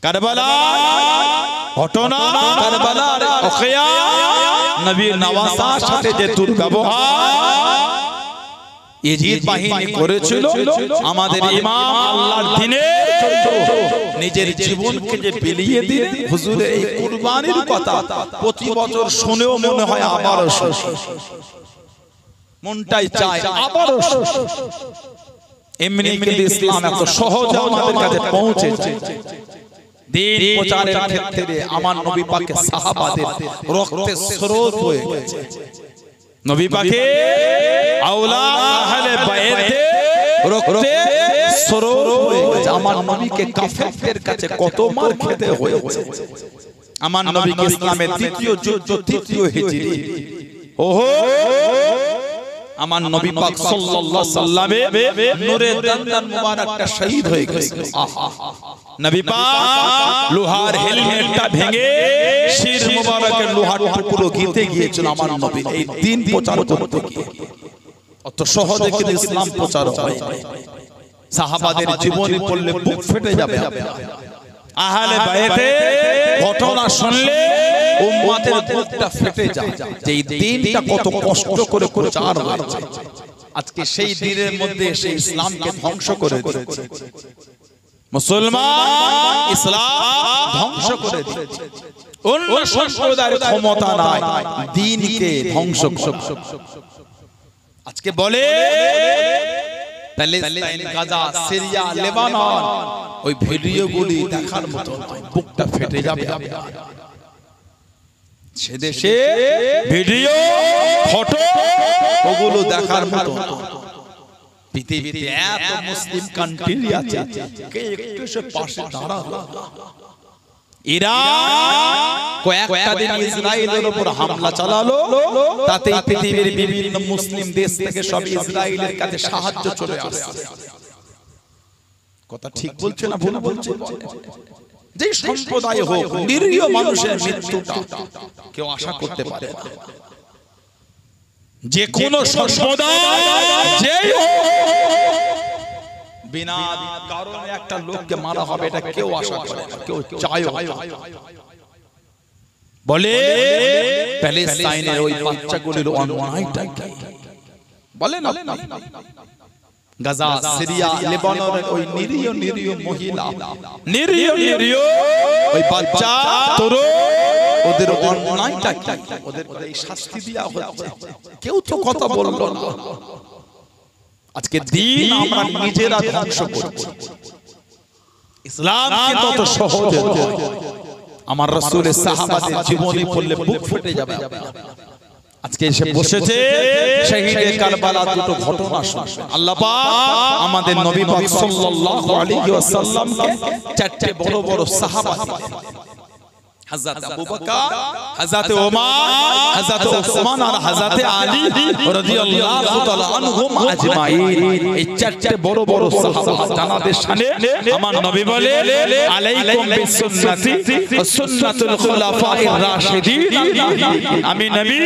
কারবালা ঘটনা, কারবালার ওয়াকিয়া, নবীর নওয়াসার সাথে যে দুর্ব্যবহার ইয়াজিদ বাহিনী করেছিল, আমাদের ইমাম আল্লাহর দ্বীনের জন্য নিজের জীবনকে যে বিলিয়ে দিলেন, হুজুরের এই কুরবানির কথা প্রতি বছর শুনেও মনে হয় আবারও মনটাই চায় আবারও। এমনি কিন্তু ইসলাম এত সহজে আমাদের কাছে পৌঁছেছে। দ্বীন প্রচারের ক্ষেত্রে আমার নবী পাকের সাহাবাদের রক্তের স্রোত বয়ে গেছে। নবী পাকের আওলাদ আহলে বাইতের রক্তের স্রোত বয়ে গেছে। আমার নবীকে কাফেরদের কাছে কত মার খেতে হয়েছে। আমার নবীকে ইসলামের দ্বিতীয় যুদ্ধ, তৃতীয় হিজরি, ওহো আমার নবী পাক সাল্লাল্লাহু আলাইহি সাল্লামের নূরের দন্দন মুবারকটা শহীদ হয়ে গেছে। নবী পাক লোহার হেলমেটটা ভেঙে শির মুবারকের লোহার টুকরো গিতে গিয়েছিল আমার নবী এই দ্বীন প্রচার করতে গিয়ে। অত সহজে কিন্তু ইসলাম প্রচার হয় না। সাহাবাদের জীবনী পড়লে বুক ফেটে যাবে। আহলে বাইতের ঘটনা শুনলে উম্মতের বুকটা ফেটে যায় যে এই দ্বীনটা কত কষ্ট করে প্রচার হয়েছে। আজকে সেই দ্বীনের মধ্যে সেই ইসলামকে ধ্বংস করে দিয়েছে। মুসলমান ইসলাম ধ্বংস করে দিয়েছে। অন্য সম্প্রদায়ের ক্ষমতা নাই দ্বীনকে ধ্বংস করার। আজকে বলে প্যালেস্টাইন, গাজা, সিরিয়া, লেবানন, ওই ভিডিওগুলি দেখার মতো নয়, বুকটা ফেটে যাবে। সে দেশে ভিডিও ফটো ওগুলো দেখার মতো নয়। পৃথিবীতে এত মুসলিম কান্ট্রি আছে, কে একটু সে পাশে দাঁড়ালো? ইরান কয়েকটা দিন ইসরায়েলের উপর হামলা চালালো, তাতে পৃথিবীর বিভিন্ন মুসলিম দেশ থেকে সব ইসরায়েলের কাছে সাহায্য চলে আসে। কথা ঠিক বলছে না ভুল বলছে? যে সম্প্রদায় হোক, নিরীহ মানুষের মৃত্যুটা কেউ আশা করতে পারে না। যে কোন সম্প্রদায় যেই বিনা কারণে একটা লোককে মারা হবে এটা কেউ আশা করে না, কেউ চায়ও না। বলে প্যালেস্টাইনের ওই বাচ্চাগুলোর অন্যায়টা কি বলে না? গাজা, সিরিয়া, লেবাননের ওই নিরীহ মহিলা, নিরীহ ওই বাচ্চা, তরুণ, ওদের অন্যায়টা কি? ওদের এই শাস্তি দেয়া হচ্ছে, কেউ তো কথা বললো না। আজকে দ্বীন আমরা নিজেরা ধ্বংস করছি। ইসলাম কিন্তু তত সহজে নয়। আমার রাসূলের সাহাবাদের জীবনী পড়লে বুক ফেটে যাবে। আজকে এসে বসেছে শহীদে কারবালার দুটো ঘটনা শুনবেন। আল্লাহ পাক আমাদের নবী পাক সাল্লাল্লাহু আলাইহি ওয়াসাল্লামকে চারটি বড় বড় সাহাবা, হযরত আবু বকর, হযরত ওমর, হযরত ওসমান আর হযরত আলী রাদিয়াল্লাহু তাআলা আনহুম আজমাইন, এই চারটি বড় বড় সাহাবা জানাদের শানে আমার নবী বলে আলাইকুম বিসুন্নতি ওয়া সুন্নাতুল খুলাফায়ে রাশিদিন। আমি নবী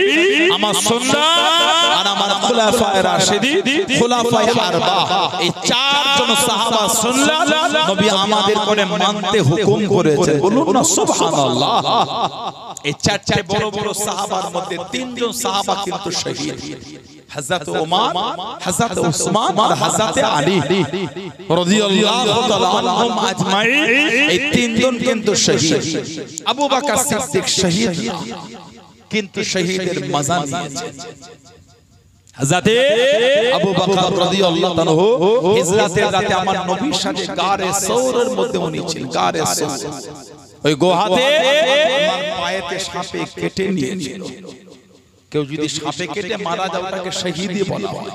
আমার সুন্নাত আর আমার খুলাফায়ে রাশিদিন, খুলাফায়ে আরবা, এই চারজন সাহাবা সুন্নাত নবী আমাদের করে মানতে হুকুম করেছেন। বলুন না সুবহানাল্লাহ। এই চারটি বড় বড় সাহাবার মধ্যে তিনজন সাহাবা কিন্তু শহীদ, হযরত ওমর, হযরত ওসমান আর হযরত আলী রাদিয়াল্লাহু তাআলা আনহুম আজমাইন। এই তিনজন কিন্তু শহীদ। আবু বকর সিদ্দিক শহীদ না, কিন্তু শহীদের মজা নিয়েছেন। হযরত আবু বকর রাদিয়াল্লাহু তাআলা হিজরতের রাতে আমার নবীর সাথে গারে সৌরের মধ্যে উনি ছিলেন। গারে সৌর ওই গোহাতে আমার পায়েতে সাপে কেটে নিয়েছিল। কেউ যদি সাপে কেটে মারা যায় তাকে শহীদই বলা হয়।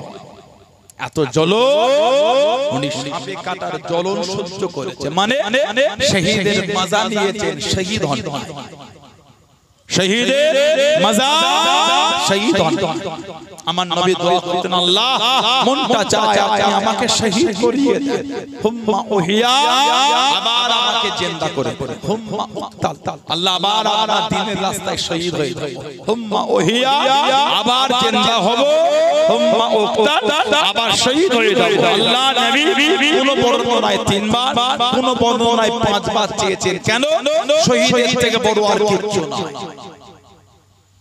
এত জ্বলন, উনি সাপে কাটার জ্বলন সহ্য করেছে, মানে শহীদের মজা নিয়েছেন, শহীদ হন। শহীদের মজা, শহীদ হন। আমার নবী দোয়া করতেন, আল্লাহ মনটা চায় আপনি আমাকে শহীদ করিয়ে দেন, হুম্মা উহিয়া, আবার আমাকে জিন্দা করে দেন, হুম্মা উক্তাল, আল্লাহ আবার আমরা দ্বীনের রাস্তায় শহীদ হয়ে যাব, হুম্মা উহিয়া, আবার জিন্দা হব, হুম্মা উক্তাল আবার শহীদ হয়ে যাব আল্লাহ নবী কোন বর্ণনায় 3 বার কোন বর্ণনায় 5 বার চেয়েছেন কেন শহীদের থেকে বড় আর কিছু না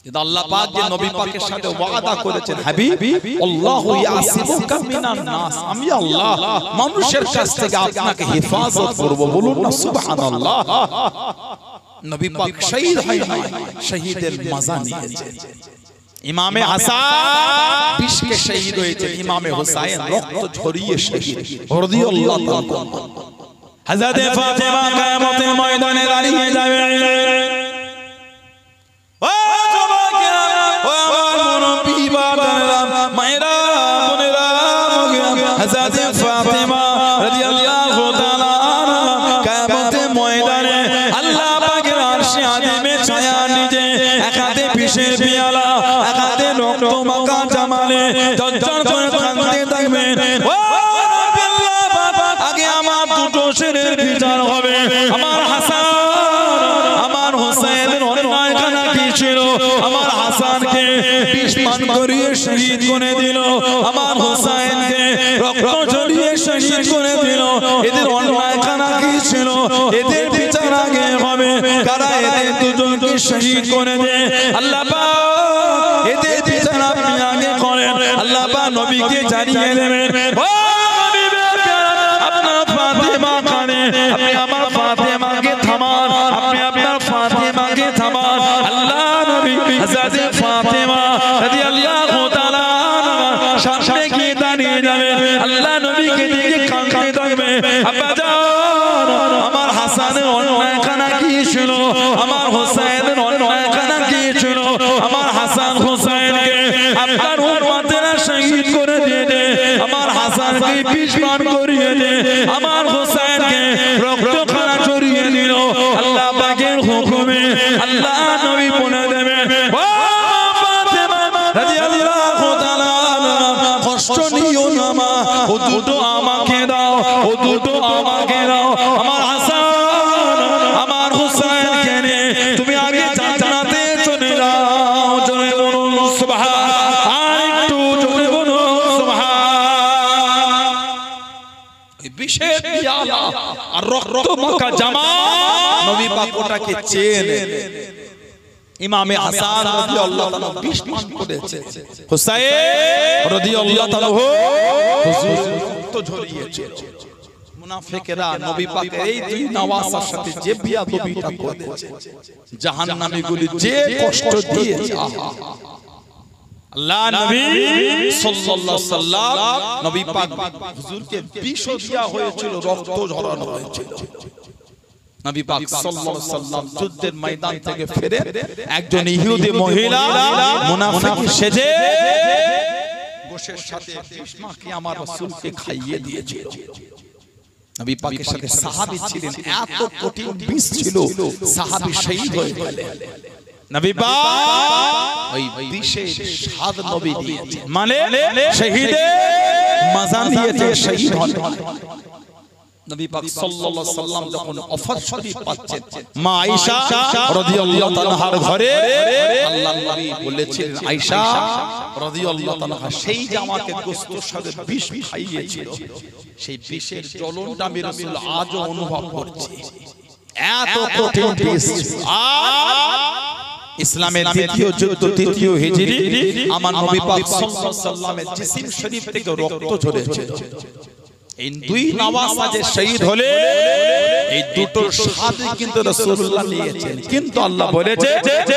কিন্তু আল্লাহ পাক যে নবী পাকের সাথে ওয়াদা করেছেন হাবিব আল্লাহু ইয়াসিমুকা মিনান নাস আমি আল্লাহ মানুষের কাছ থেকে আপনাকে হেফাজত করব বলুন না সুবহানাল্লাহ নবী পাক শহীদ হয় না শহীদের মজা নিয়েছেন ইমামে হাসান বিশকে শহীদ হয়েছে ইমামে হুসাইন রক্ত ঝরিয়ে শহীদ রাদিয়াল্লাহু তাআলা হযরত ফাতেমা কিয়ামতের ময়দানে দাঁড়িয়ে যাবে আগে আমার দুটো ছেলের বিচার হবে আমার হাসান আমার হোসেনের অন্যায়খানা কি ছিল আমার হাসানকে বিষ পান করিয়ে শহীদ করে দিল আমার হোসেনকে রক্ত ঝরিয়ে শহীদ করে দিল এদের অন্যায়খানা কি ছিল এদের বিচার আগে হবে কারা এদের দুজনকে শহীদ করে দেয় আল্লাহ পাক এদের বিচার আপনি আগে করেন আল্লাহ পাক নবীকে জানিয়ে দেবেন ও আপনার ফাতেমা কানে আপনি আমার ফাতেমাকে থামান আপনি আপনার ফাতেমাকে থামান আল্লাহ নবী হযরত ফাতেমা রাদিয়াল্লাহু তাআলা সামনে গিয়ে দাঁড়িয়ে যাবেন আল্লাহ নবীকে দেখে কাঁদতে থাকবে আব্বা জান আমার হাসানের অন্যায়খানা কি ছিল আমার হোসেনের অন্যায়খানা কি ছিল আমার হাসান হোসেনকে আপনার উম্মতেরা শহীদ করে দিয়ে দে আমার হাসানকে বিষ পান করিয়ে দে আমার হোসেনকে রক্তখানা ঝরিয়ে দিল আল্লাহ পাকের হুকুমে আল্লাহ নবী বলে দেবেন ও ফাতেমা রাদিয়াল্লাহু তাআলা কষ্ট নিও না মা ও দুটো আমাকে দাও ও দুটো আমাকে দাও আমার হাসান আমার হোসেনকে নে তুমি আগে জান্নাতে চলে যাও জোরে বলুন সুবহান আরেকটু জোরে বলুন সুবহান এই বিশেষ পিয়ালা আর রক্ত মাখা জামা নবী পাক ওটাকে চেনে ইমামে হাসান রাদিয়াল্লাহু তাআলা বিষ পান করেছে হুসাইন রাদিয়াল্লাহু তাআলা হুজুর তো ঝরিয়েছে মুনাফিকরা নবী পাকের এই দুই নওয়াজের সাথে যে বিয়াদবিটা করেছে জাহান্নামীগুলি যে কষ্ট দিয়েছে আল্লাহ নবী সাল্লাল্লাহু আলাইহি সাল্লাম নবী পাক হুজুরকে বিষ দেয়া হয়েছিল রক্ত ঝরানো হয়েছিল নবী পাক সাল্লাল্লাহু আলাইহি সাল্লাম যুদ্ধের ময়দান থেকে ফিরে একজন ইহুদি মহিলা মুনাফিক সেজে গোশের সাথে বিষ মাখিয়ে আমার রাসূলকে খাইয়ে দিয়েছিল নবী পাকের সাথে সাহাবী ছিলেন এত কঠিন বিষ ছিল সাহাবী শহীদ হয়ে গেলেন নবী পাক ওই বিষের স্বাদ নবী দিয়েছেন মানে শহীদে মজা নিয়েছে শহীদ হন নবী পাক সাল্লাল্লাহু আলাইহি সাল্লাম যখন ওফাত শরীফ পাচ্ছেন মা আয়েশা রাদিয়াল্লাহু তাআলার ঘরে আল্লাহর নবী বলেছিলেন আয়েশা রাদিয়াল্লাহু তাআলা সেই যে আমাকে গোশতের সাথে বিষ খাইয়েছিল সেই বিষের জ্বলনটা আমি রাসূল আজও অনুভব করছি এত কঠিন বিষ ইসলামের দ্বিতীয় যুদ্ধ তৃতীয় হিজরি আমার নবী পাক সাল্লাল্লাহু আলাইহি সাল্লামের জিসিম শরীফ থেকে রক্ত ঝরেছে এই দুই নওয়াজ শহীদ হলে এই দুটো স্বাদ কিন্তু রাসূলুল্লাহ নিয়েছেন কিন্তু আল্লাহ বলেছে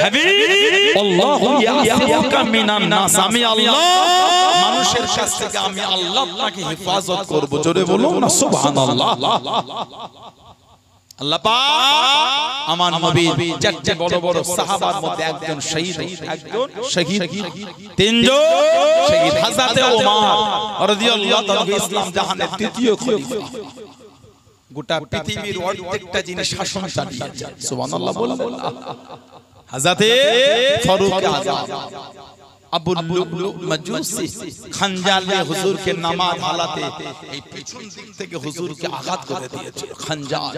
হাবিব আল্লাহু ইয়াসিমুকা মিনান নাস আমি আল্লাহ মানুষের কাছ থেকে আমি আল্লাহ আপনাকে হেফাজত করব জোরে বলুন না সুবহানাল্লাহ আল্লাহ পাক আমার নবী চারটি বড় বড় সাহাবার মধ্যে একজন শহীদ তিনজন শহীদ হযরত ওমর রাদিয়াল্লাহু তাআলা ইসলাম জাহানের তৃতীয় খলিফা গোটা পৃথিবীর অর্ধেকটা যিনি শাসন চালিয়েছেন সুবহানাল্লাহ বলুন হযরত ফারুক আযম আবু লুলু মাজুসি খঞ্জার দিয়ে হুজুরকে নামাজ হালাতে এই পিছন দিক থেকে হুজুরকে আঘাত করে দিয়েছিল খঞ্জার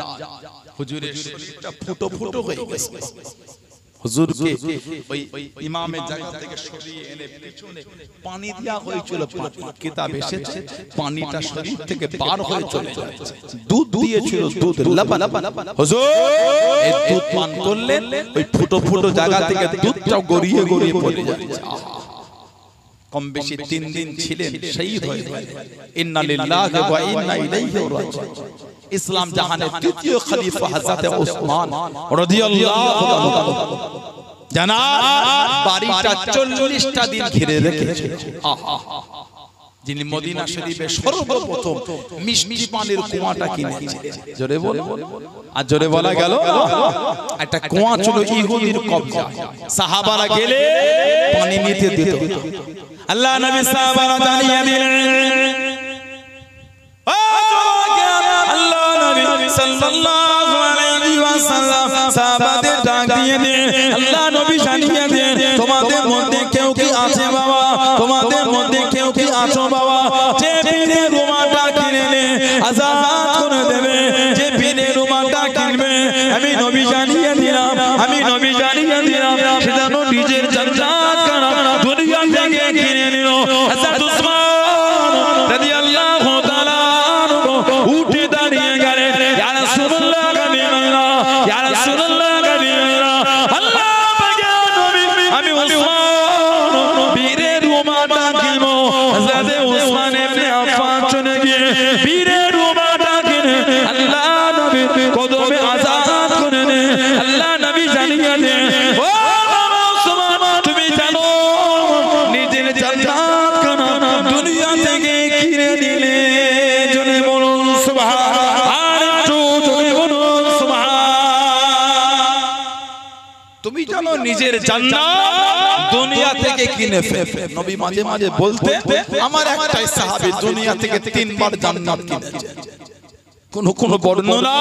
হুজুরের শরীরটা ফুটো ফুটো হয়ে গেছে হুজুরকে ওই ইমামের জায়গা থেকে সরিয়ে এনে পিছনে পানি দেয়া হয়েছিল। কিতাব এসেছে পানিটা শরীর থেকে পার হয়ে চলে যাচ্ছে। দুধ দিয়েছিল, দুধ লবণ। হুজুর এই দুধ পান করলেন, ওই ফুটো ফুটো জায়গা থেকে দুধটা গড়িয়ে গড়িয়ে পড়ে যাচ্ছে। কম বেশি 3 দিন ছিলেন, শহীদ হয়ে গেলেন। ইন্না লিল্লাহি ওয়া ইন্না ইলাইহি রাজিউন। ইসলাম জাহানের তৃতীয় খলিফা হযরত ওসমান রাদিয়াল্লাহু তাআলা জানাব বাড়িটা 40টা দিন ঘিরে রেখেছে। যিনি মদিনা শরীফে সর্বপ্রথম মিষ্টি পানির কুয়াটা কিনেছে, জোরে বলো। আর জোরে বলা গেল একটা কুয়া ছিল ইহুদির কবজা। সাহাবারা গেলে পানি নিতে দিত। আল্লাহ নবী সাহাবারা জানিয়ে দিলেন, আল্লাহ নবী সাল্লাল্লাহু আলাইহি ওয়াসাল্লাম সাহাবাদের ডাক দিয়ে দিয়ে আল্লাহ নবী জানিয়ে দিয়ে, তোমাদের মধ্যে কেউ কি আছে বাবা, তোমাদের মধ্যে কেউ কি আছো বাবা, যে পীরের রুমালটা কিনে নে আযাদ করে দেবে, যে পীরের রুমালটা কিনবে আমি নবী জানিয়ে দিলাম, আমি নবী জানিয়ে দিলাম সেটা নিজের জান্নাত কানা দুনিয়া থেকে কিনে নিল। হযরত উসমান রাদিয়াল্লাহু তাআলা উঠে দাঁড়িয়ে গেলেন, ইয়া রাসূলুল্লাহ গানিমাল্লাহ, ইয়া রাসূলুল্লাহ গানিমাল্লাহ, আল্লাহ পাকের নবী আমি উসমান পীরের রুমালটা কিনবো। হযরত উসমান ইবনে আফফান চলে গিয়ে পীরের রুমালটা কিনে আল্লাহ নবীর কদমে আযাদ করে নে। আল্লাহ নবী জানিয়ে দেন, ও উসমান তুমি জানো নিজের জান্নাত কানা দুনিয়া থেকে কিনে নিলে। জোরে বলুন সুবহান, আর একটু জোরে বলুন সুবহান। তুমি জানো নিজের জান্নাত দুনিয়া থেকে কিনে ফেলে। নবী মাঝে মাঝে বলতে, আমার একটাই সাহাবী দুনিয়া থেকে 3 বার জান্নাত কিনেছে। কোন বর্ণনা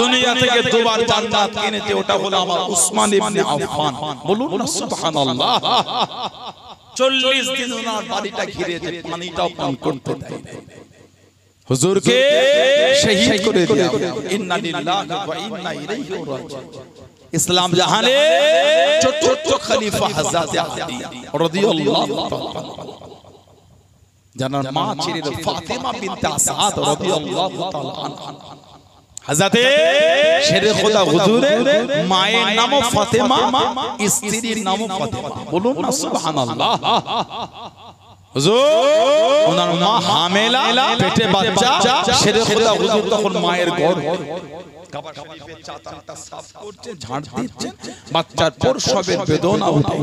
দুনিয়া থেকে 2 বার জান্নাত কিনেছে, ওটা হলো আমার উসমান ইবনে আফফান। বলুন না সুবহানাল্লাহ। 40 দিন ওনার বাড়িটা ঘিরেছে, পানিটাও পান করতে দেয়। হুজুরকে শহীদ করে দেয়া হলো। ইন্না লিল্লাহি ওয়া ইন্না ইলাইহি রাজিউন। ইসলাম জাহানে চতুর্থ খলিফা হযরত আলী রাদিয়াল্লাহু তাআলা, জানার মা ছিলেন ফাতেমা বিনতে আসাদ রাদিয়াল্লাহু তাআলা আনহা। হযরত শেরে খোদা হুজুরের মায়ের নাম ফাতেমা, স্ত্রীর নাম ফাতেমা। বলুন না সুবহানাল্লাহ। হুজুর ওনার মা হামেলা, পেটে বাচ্চা। শেরে খোদা হুজুর তখন মায়ের গর্ভে কাবা শরীফের চাতালটা সাফ করছে, ঝাড় দিচ্ছে, বাচ্চার প্রসবের বেদনা উঠে।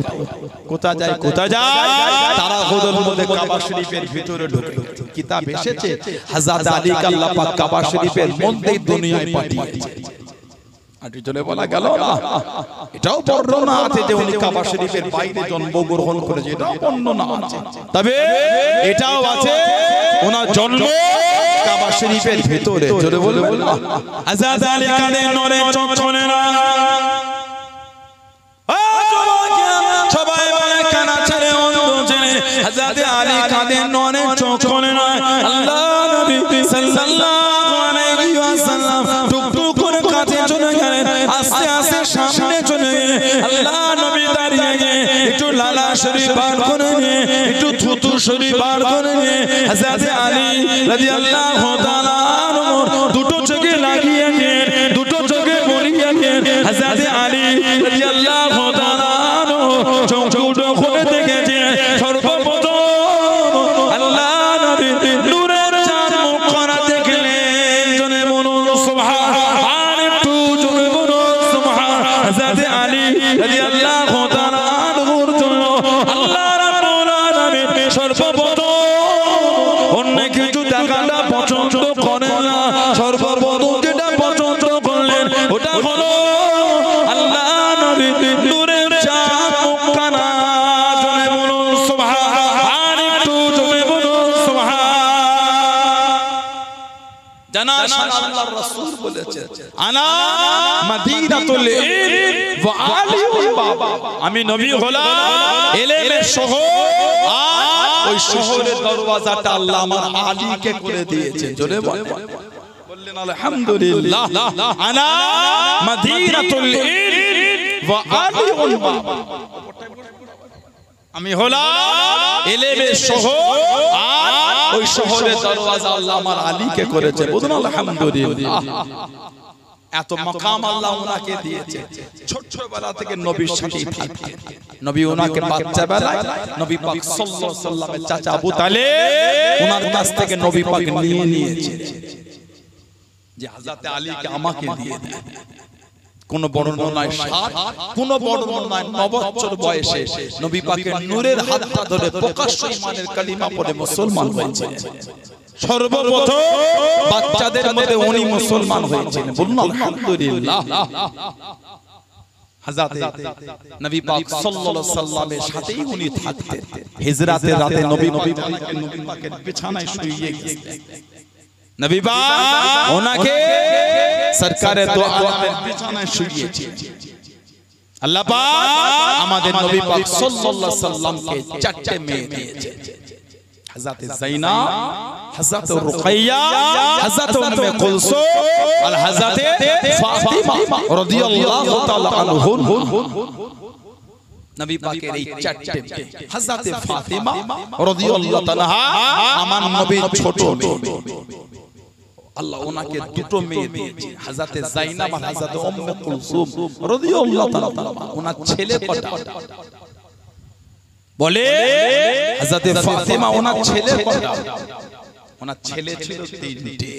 কোথা যায় কোথা যায়, তারা হুজুর মধ্যে কাবা শরীফের ভিতরে ঢুকে। কিতাব এসেছে হযরত আলীকে আল্লাহ পাক কাবা শরীফের মধ্যেই দুনিয়ায় পাঠিয়েছে। আর জলে বলা গেল না, এটাও বর্ণনা আছে যে উনি কাবা শরীফের বাইরে জন্মগ্রহণ করেছে, এটাও বর্ণনা আছে। তবে এটাও আছে ওনার জন্ম কাবা শরীফের ভিতরে। জোরে বলবেন না। হযরত আলী কাঁধে নড়ে চোখ চলে না, সবাই বলে কানা ছেড়ে অন্ধ ছেড়ে। হযরত আলী কাঁধে নড়ে চোখ চলে না। আল্লাহ নবী সাল্লাল্লাহু আলাইহি ওয়াসাল্লাম টুকটুক করে কাছে চলে গেলেন, আস্তে আস্তে সামনে চলে গেলেন। আল্লাহ নবী দাঁড়িয়ে গিয়ে একটু লালা শরীফ বার করে নিয়ে, একটু থুতু শরীফ বার করে নিয়ে হযরত আলী রাদিয়াল্লাহু তাআলা আনহুর দুটো চোখে লাগিয়ে নিয়ে, দুটো চোখে বলিয়ে নিয়ে হযরত আলী রাদিয়াল্লাহু তাআলা আনহু চোখ দুটো খুলে দেখেছে। সর্বপ্রথম আল্লাহ নবীর নূরের চাঁদ মুখখানা দেখলেন। জোরে বলুন সুবহান, একটু জোরে বলুন সুবহান। হযরত আলী রাদিয়াল্লাহু তাআলা আনহুর জন্য আল্লাহ রাব্বুল আলামিন সর্বপ্রথম অন্য কিছু দেখাটা পছন্দ করেন না। সর্বপ্রথম যেটা পছন্দ করলেন ওটা হলো আল্লাহ নবীর নূরের চাঁদ মুখখানা। জোরে বলুন সুবহান, একটু জোরে বলুন সুবহান। জানান আল্লাহর রাসূল বলেছেন, আনা মদিনাতুল ইলম ওয়া আলিমুল বাবা। আমি নবী হলাম ইলমের শহর, আর ওই শহরের দরওয়াজাটা আল্লাহ আমার আলীকে করে দিয়েছেন। জোরে বললেন আলহামদুলিল্লাহ। আনা মদিনাতুল ইলম ওয়া আলিউন বাবা, আমি হলাম ইলমের শহর, আর ওই শহরের দরওয়াজা আল্লাহ আমার আলীকে করেছে। বলুন আলহামদুলিল্লাহ। এত মাকাম আল্লাহ ওনাকে দিয়েছে। ছোটবেলা থেকে নবীর সাথেই থাকতেন। নবী ওনাকে বাচ্চা বেলায় নবী পাক সাল্লাল্লাহু আলাইহি ওয়াসাল্লামের চাচা আবু তালেব ওনার কাছ থেকে নবী পাক নিয়ে নিয়েছে যে হযরত আলীকে আমাকে দিয়ে দেন। কোন বর্ণনায় 7, কোন বর্ণনায় 9 বছর বয়সে নবী পাকের নূরের হাতটা ধরে প্রকাশ্য ঈমানের কালিমা পড়ে মুসলমান হয়েছিলেন। সর্বপ্রথম বাচ্চাদের মধ্যে উনি মুসলমান হয়েছিলেন। বলুন আলহামদুলিল্লাহ। হযরত নবী পাক সাল্লাল্লাহু আলাইহি সাল্লামের সাথেই উনি থাকতেন। হিজরাতের রাতে নবী পাকের বিছানায় শুইয়ে গেছেন। নবী পাক ওনাকে সরকারে দো আলমের বিছানায় শুইয়েছে। আল্লাহ পাক আমাদের নবী পাক সাল্লাল্লাহু আলাইহি সাল্লামকে 4টে মেয়ে দিয়েছে। হযরত যায়নাব, হযরত রুকাইয়া, হযরত উম্মে কুলসুম আর হযরত ফাতিমা রাদিয়াল্লাহু তাআলা আনহুম। নবী পাকের এই 4টে মেয়ে, হযরত ফাতিমা রাদিয়াল্লাহু তাআলা আমার নবীর ছোট মেয়ে, আল্লাহ ওনাকে 2টো মেয়ে দিয়েছে। হযরত যায়নাব আর হযরত উম্মে কুলসুম রাদিয়াল্লাহু তাআলা। ওনার ছেলে কটা বলে? হযরত ফাতিমা ওনার ছেলে কটা? ওনার ছেলে ছিল 3টে।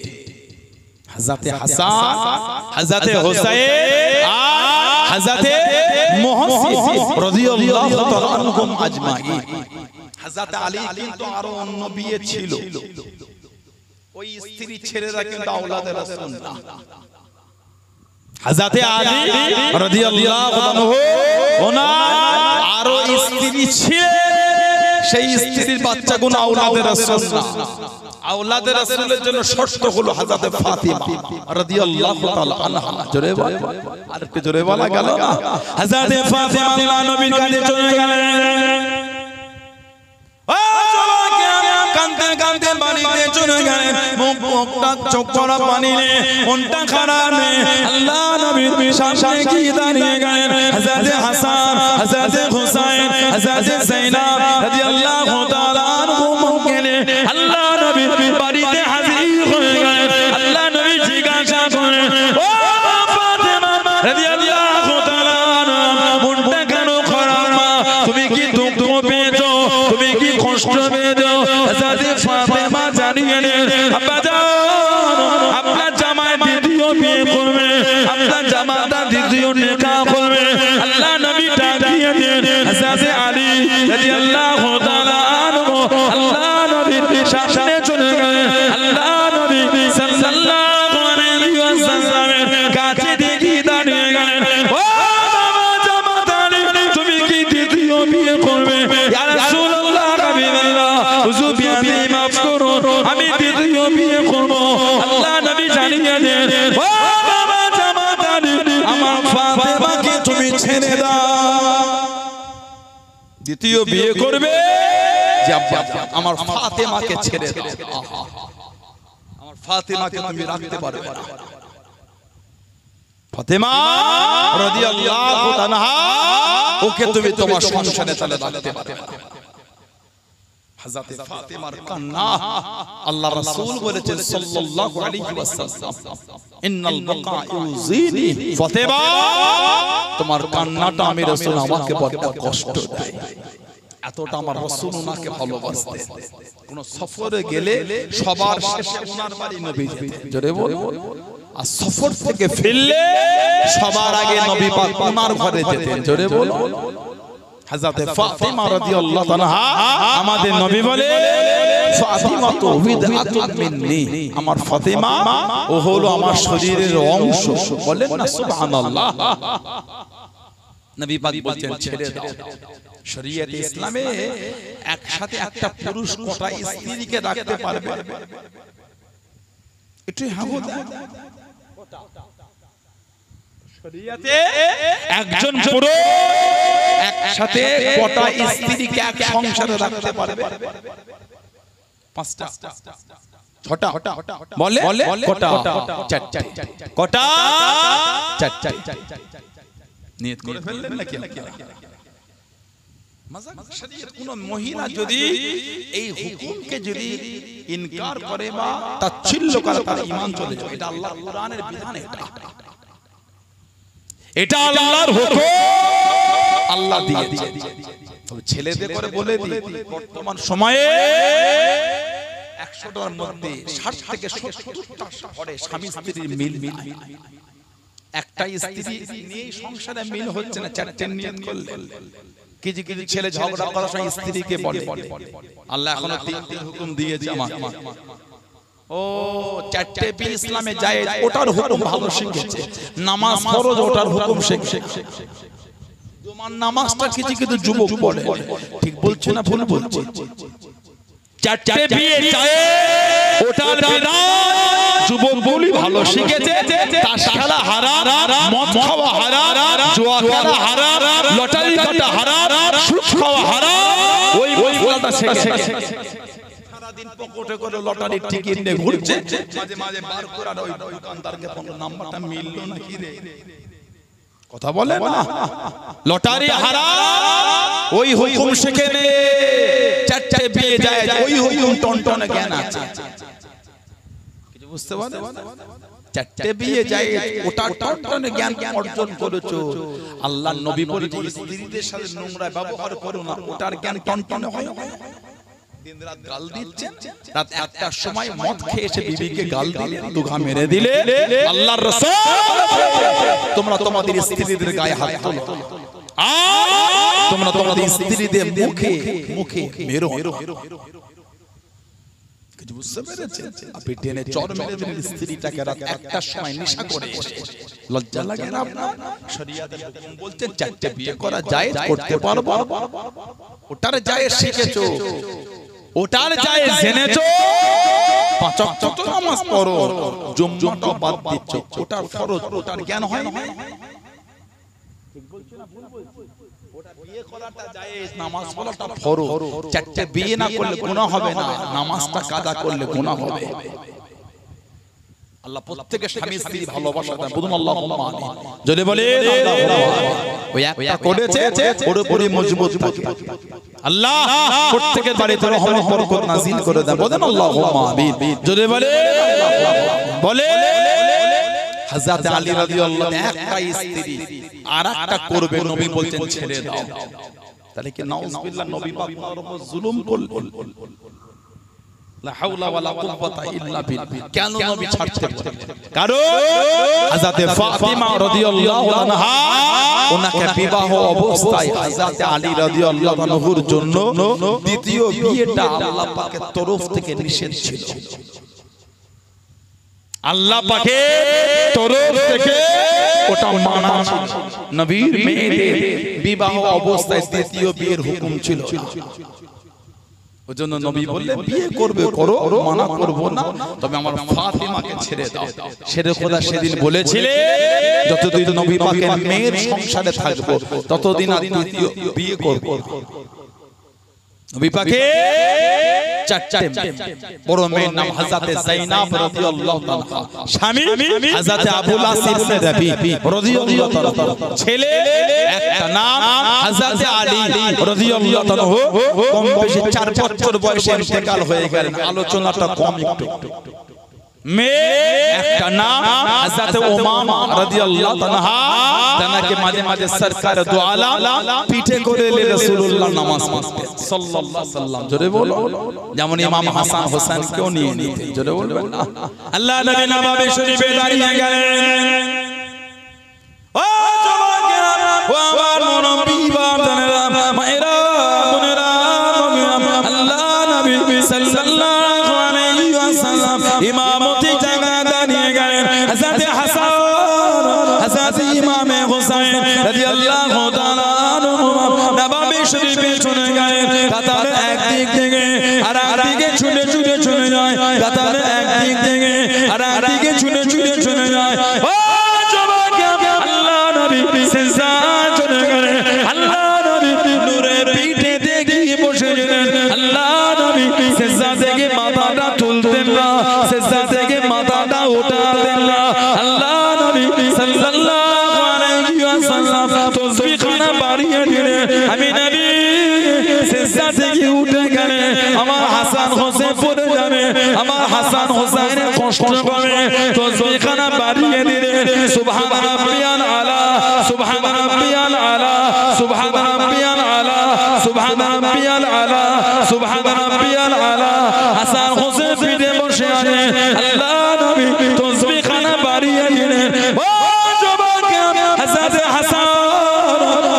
হযরত হাসান, হযরত হুসাইন আর হযরত মুহসিন রাদিয়াল্লাহু তাআলা আনহুম আজমাইন। হযরত আলী কিন্তু আরো অন্য বিয়ে ছিল। ওই স্ত্রী ছেলেরা কিন্তু আওলাদে রাসূল না। হযরত আলী রাদিয়াল্লাহু আনহু ওনার আরো স্ত্রী ছিল, সেই স্ত্রীর বাচ্চাগুলো আওলাদে রাসূল না। আওলাদে রাসূলের জন্য শর্ত হলো হযরত ফাতিমা রাদিয়াল্লাহু তাআলা আনহা। জোরে বল, আর একটু জোরে বলা গেল না? হযরত ফাতিমা আল্লাহ নবীর কাছে চলে গেলেন। কাঁদতে কাঁদতে বাড়িতে চলে গেলেন। মুখটা চোখ পড়া পানি নিয়ে, মনটা খারাপ নিয়ে আল্লাহ নবীর সামনে গিয়ে দাঁড়িয়ে গেলেন। হযরত হাসান, হযরত হুসাইন, হযরত যায়নাব রাদিয়াল্লাহু তাআলা আনহুমকে নিয়ে আল্লাহ নবীর বাড়িতে হাজির হয়ে গেলেন। আল্লাহ নবী জিজ্ঞাসা করেন, ও ফাতিমা রাদিয়াল্লাহু তাআলা আনহা, মনটা কেন খারাপ মা? তুমি কি দুঃখ পেয়েছো? তুমি কি কষ্ট পেয়েছো? হযরত ফাতিমা জানিয়ে নেন, আব্বাজান আপনার জামাই দ্বিতীয় বিয়ে করবে, আপনার জামাতা দ্বিতীয় নিকাহ করবে। আল্লাহ নবী ডাকিয়ে দেন হযরত আলী রাদিয়াল্লাহু তাআলা আনহু। আল্লাহ নবীর সামনে চলে গেলেন। আল্লাহ নবী সাল্লাল্লাহু আলাইহি ওয়াসাল্লামের কাছে দেখি দাঁড়িয়ে গেলেন। ও বাবা জামাতা আলী, তুমি কি দ্বিতীয় বিয়ে করবে? ইয়া রাসূলুল্লাহ, হাবিবাল্লাহ, হুজুর বিয়ে মাফ করুন, আমি দ্বিতীয় বিয়ে করব। আল্লাহ নবী জানিয়ে দেন, ও বাবা জামাতা আলী, আমার ফাতিমাকে তুমি ছেড়ে দাও। দ্বিতীয় বিয়ে করবে যে আব্বা আমার ফাতিমাকে ছেড়ে দাও। আমার ফাতিমাকে তুমি রাখতে পারবে না। ফাতিমা রাদিয়াল্লাহু তাআলা ওকে তুমি তোমার সংসারে তালে রাখতে পারবে না। হযরত ফাতিমার কান্না, আল্লাহ রাসূল বলেছেন সাল্লাল্লাহু আলাইহি ওয়াসাল্লাম, ইন্নাল বুকা ইউজিনি। ফাতিমা তোমার কান্নাটা আমি রাসূল আমাকে বড় কষ্ট দেয়। এতটা আমার রাসূল ওনাকে ভালোবাসতেন। কোন সফরে গেলে সবার শেষে ওনার বাড়ি নবী যেতেন। জোরে বল। আর সফর থেকে ফিরলে সবার আগে নবী পাক ওনার ঘরে যেতেন। জোরে বল। হযরত ফাতিমা রাদিয়াল্লাহু তাআলা আমাদের নবী বলে, ফাতিমা তো বিদআতুন মিন্নি, আমার ফাতিমা ও হলো আমার শরীরের অংশ। বলেন না সুবহানাল্লাহ। নবী পাক বলছেন ছেড়ে দাও। শরীয়ত ইসলামে একসাথে একটা পুরুষ কটা স্ত্রীকে রাখতে পারবে? একটু হাগো দেন। শরীয়তে একজন পুরুষ একসাথে কটা স্ত্রীকে এক সংসারে রাখতে পারবে? 5টা, 6টা, বলে কটা? 4টা। কটা? 4টা। নিয়ত করে ফেললেন নাকি মাজাক শরীয়ত কোন মহিলা যদি এই হুকুমকে যদি ইনকার করে বা তাচ্ছিল্য করে তার ঈমান চলে যাবে। এটা আল্লাহর কোরআনের বিধান, এটা আল্লাহর হুকুম, আল্লাহ দিয়েছে। তবে ছেলেদের করে বলে দিই, বর্তমান সময়ে 100টার মধ্যে 60 থেকে 70টা ঘরে স্বামী স্ত্রীর মিল একটা স্ত্রী নিয়ে সংসারে মিল হচ্ছে না। চারটে নিয়ত করলে কিছু কিছু ছেলে ঝগড়া করার সময় স্ত্রীকে বলে, আল্লাহ এখনো 3 হুকুম দিয়েছে আমার, ও চারটে বি ইসলামে যায়, ওটার হুকুম ভালো শিখেছে। নামাজ ফরজ, ওটার হুকুম শিখে। তোমার নামাজটা কিছু কিছু যুবক বলে, ঠিক বলছে না ভুল বলছে? চারটে বিয়ে যায়, ওটার বিধান যুবক বলি ভালো শিখেছে। তাস খেলা হারাম, মদ খাওয়া হারাম, জুয়া খেলা হারাম, লটারি কাটা হারাম, সুদ খাওয়া হারাম, ওই বলাটা শিখেছে। সারাদিন পকেটে করে লটারি টিকিট নিয়ে ঘুরছে, মাঝে মাঝে বার করে আর ওই দোকানদারকে ফোন নাম্বারটা মিললো নাকি রে, কথা বলে না। লটারি হারাম, ওই হুকুম শিখে নে। চারটে বিয়ে যায়, ওই হুকুম টনটনে জ্ঞান আছে, কিছু বুঝতে পারো? চারটে বিয়ে যায়, ওটা টনটনে জ্ঞান অর্জন করেছো। আল্লাহর নবী বলেছে স্ত্রীদের সাথে নোংরা ব্যবহার করো না, ওটার জ্ঞান টনটনে হয়। দিন রাত গাল দিচ্ছে, রাত 1টার সময় মদ খেয়ে এসে বিবিকে গাল দিলে, দুঘা মেরে দিলে, আল্লাহর রাসূল তোমরা তোমাদের স্ত্রীদের গায়ে হাত তোলো, তোমরা তোমাদের স্ত্রীদের মুখে মুখে মেরো। কিছু বুঝতে পেরেছেন? আপনি টেনে চড় মেরে দিলেন স্ত্রীটাকে রাত 1টার সময় নেশা করে এসে, লজ্জা লাগে না আপনার? শরীয়তের হুকুম বলতে চারটে বিয়ে করা জায়েজ, করতে পারবো, ওটার জায়েজ শিখেছো, ওটার জায়েজ জেনেছো, 5 ওয়াক্ত নামাজ পড়ো, জুম্মাটা বাদ দিচ্ছ, ওটার ফরজ, ওটার জ্ঞান হয় না। ঠিক বলছি না ভুল বলছি? ওটা বিয়ে করাটা জায়েজ, নামাজ পড়াটা ফরজ। চারটে বিয়ে না করলে গুনাহ হবে না, নামাজটা কাজা করলে গুনাহ হবে। আল্লাহ প্রত্যেককে স্বামী স্ত্রী ভালোবাসা দেন, বলুন আল্লাহুম্মা আমিন। যদি বলে ওই একটা করেছে, পুরোপুরি মজবুত থাকে। আল্লাহ প্রত্যেকের বাড়িতে রহমত বরকত নাযিল করে দেন, বলেন আল্লাহুম্মা আমিন। যদি বলে হযরত আলী রাদিয়াল্লাহু আনহু একটা স্ত্রী আর একটা করবে, নবী বলছেন ছেড়ে দাও। তাহলে কি নাউযুবিল্লাহ নবী পাক আপনার উপর জুলুম করলেন? লা হাওলা ওয়ালা কুওয়াতা ইল্লা বিল্লাহ। কেন নবী ছাড়তে বললেন? কারণ হযরত ফাতিমা রাদিয়াল্লাহু আনহা ওনাকে বিবাহ অবস্থায় হযরত আলী রাদিয়াল্লাহু আনহুর জন্য দ্বিতীয় বিয়েটা আল্লাহ পাকের তরফ থেকে নিষেধ ছিল। আল্লাহ পাকের তরফ থেকে ওটা মানা ছিল। নবীর মেয়েদের বিবাহ অবস্থায় দ্বিতীয় বিয়ের হুকুম ছিল। ওজন্য নবী বললেন বিয়ে করবে করো, মানা করব না, তবে আমার ফাতিমাকে ছেড়ে দাও। শেরে খোদা সেদিন বলেছিলেন যতদিন নবী পাকের মেয়ের সংসারে থাকবো ততদিন আর দ্বিতীয় বিয়ে করব। নবী পাকে চারটে বড় মেয়ের নাম হযরত যায়েনব রাদিয়াল্লাহু তাআলা, স্বামী হযরত আবুল আস ইবনে রাবি রাদিয়াল্লাহু তাআলা, ছেলে একটা নাম হযরত আলী রাদিয়াল্লাহু তাআলা। কম বেশি 4 বছর বয়সে ইন্তেকাল হয়ে গেলেন, আলোচনাটা কম একটু। মেয়ে একটা নাম হযরত উমামা রাদিয়াল্লাহু তাআলা, জানাকে মাঝে মাঝে সরকার দু আলম পিঠে করে এলে রাসূলুল্লাহ নামাজ পড়তে সাল্লাল্লাহু আলাইহি ওয়াসাল্লাম। জোরে বলো, যেমন ইমাম হাসান হোসেন কেউ নিয়ে নিতে। জোরে বলবেন না? আল্লাহ নবী নববী শরীফে দাঁড়িয়ে গেলেন। ও যুবকেরা, ও আমার নবী বান্দারা, মায়েরা বোনেরা, আল্লাহ নবী সাল্লাল্লাহু আলাইহি ওয়াসাল্লাম ইমামতি জায়গা দাঁড়িয়ে গেলেন। হযরত হাসান, হযরত ইমামে হুসাইন রাদিয়াল্লাহু তাআলা আনহু নববী শরীফে চলে গেলেন। কাতার একদিক থেকে আর একদিকে ছুটে ছুটে চলে যায়, কাতার একদিক থেকে আর একদিকে ছুটে ছুটে চলে যায়। ও যুবকেরা, আল্লাহ নবী সিজদা চলে গেলেন। আল্লাহ নবী নূরের পিঠে দেখি বসে গেলেন। আল্লাহ নবী সিজদা থেকে মাথাটা তুলতেন না, সিজদা থেকে মাথাটা উঠাতেন না। আল্লাহ নবী সাল্লাল্লাহু আলাইহি ওয়াসাল্লাম সুবহান রাব্বিয়াল আলা সুবহান রাব্বিয়াল আলা সুবহান রাব্বিয়াল আলা সুবহান রাব্বিয়াল আলা হাসান হোসেন পিঠে বসে আছে আল্লাহ নবী তাসবিহ খানা বাড়িয়ে দিলেন ও যুবক হযরত হাসান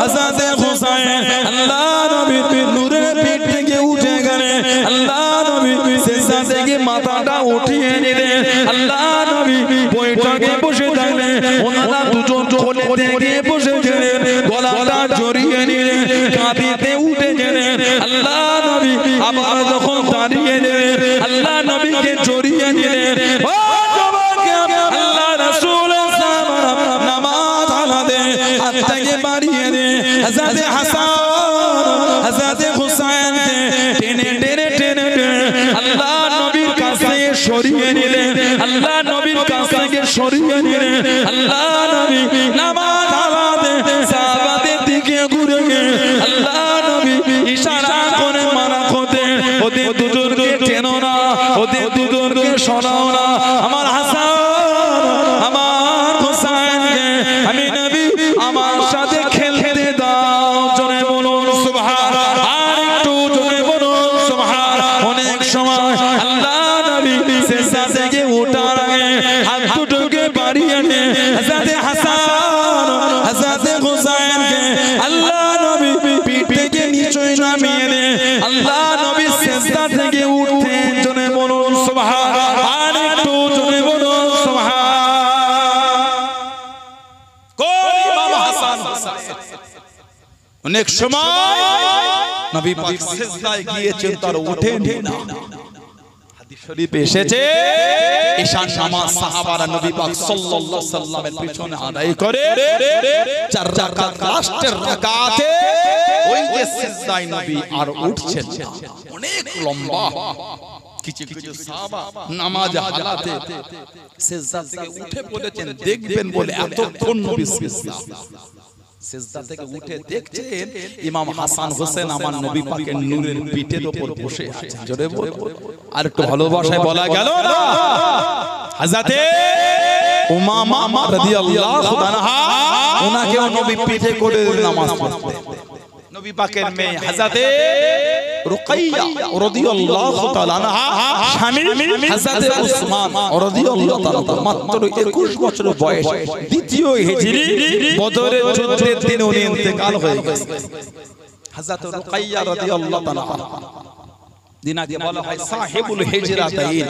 হযরত হুসাইন আল্লাহ নবী নূরের পিঠ থেকে উঠে গেলেন আল্লাহ নবী সিজদা থেকে মাথাটা উঠিয়ে নিলেন আল্লাহ নবী বৈঠকে বসে থাকলেন ওনারা দুজন কোলে থেকে বসে গেলেন গলাটা জড়িয়ে নিলেন কাঁদিতে উঠে গেলেন আল্লাহ নবী আবার যখন দাঁড়িয়ে গেলেন আল্লাহ নবীকে জড়িয়ে নিলেন ও যুবক আল্লাহ রাসূল সাহাবা নামাজ আলাদে হাত থেকে বাড়িয়ে দে হযরত হাসান হযরত হুসাইনকে টেনে টেনে টেনে আল্লাহ নবীর কাছে সরিয়ে নিলেন আল্লাহ নবীর কাছে সরিয়ে নিলেন আল্লাহ নবী নামাজ আলাদে সাহাবাদের দিকে ঘুরে গেলেন আল্লাহ নবী ইশারা করে মানা করতেন ওদের দুজনকে টেনো না ওদের দুজনকে সরাও না আমার হাসান আমার হুসাইনকে আমি নবী আমার সাথে খেলতে দাও জোরে বলুন সুবহান আর একটু জোরে বলুন সুবহান অনেক সময় আল্লাহ নবী সিজদা থেকে ওঠার আগে হাত দুটোকে বাড়িয়ে নিয়ে হযরত হাসান হযরত হুসাইনকে আল্লাহ নবী পিঠ থেকে নিচে নামিয়ে দেন আল্লাহ নবী সিজদা থেকে উঠতেন জোরে বলুন সুবহান আর একটু জোরে বলুন সুবহান কোন ইমাম হাসান অনেক সময় নবী পাক সিজদায় গিয়েছেন তার ওঠেনই না হাদিস শরীফে এসেছে ঈশান নামাজ সাহাবারা নবী পাক সাল্লাল্লাহু আলাইহি সাল্লামের পিছনে আদায় করে চার রাকাত লাস্টের রাকাতে ওই যে সিজদায় নবী আর উঠছেন অনেক লম্বা কিছু কিছু সাহাবা নামাজ হালাতে সিজদা থেকে উঠে পড়েছেন দেখবেন বলে এতক্ষণ নবী সিজদা থেকে উঠে দেখছেন ইমাম হাসান হোসেন আমার নবী পাকের নূরের পিঠের উপর বসে আছেন জোরে বল আর একটু ভালোবাসায় বলা গেল না হযরতে উমামা রাদিয়াল্লাহু তাআলা ওনাকে নবী পিঠে করে নামাজ পড়তেন নবী পাকের মেয়ে হযরতে রুকাইয়া রাদিয়াল্লাহু তাআলা আনহা স্বামী হযরতে উসমান রাদিয়াল্লাহু তাআলা মাত্র 21 বছর বয়স দ্বিতীয় হিজরি বদরের যুদ্ধের দিন উনি ইন্তেকাল হয়ে গেছেন হযরতে রুকাইয়া রাদিয়াল্লাহু তাআলা দিনাকে বলা হয় সাহেবুল হিজরাতাইন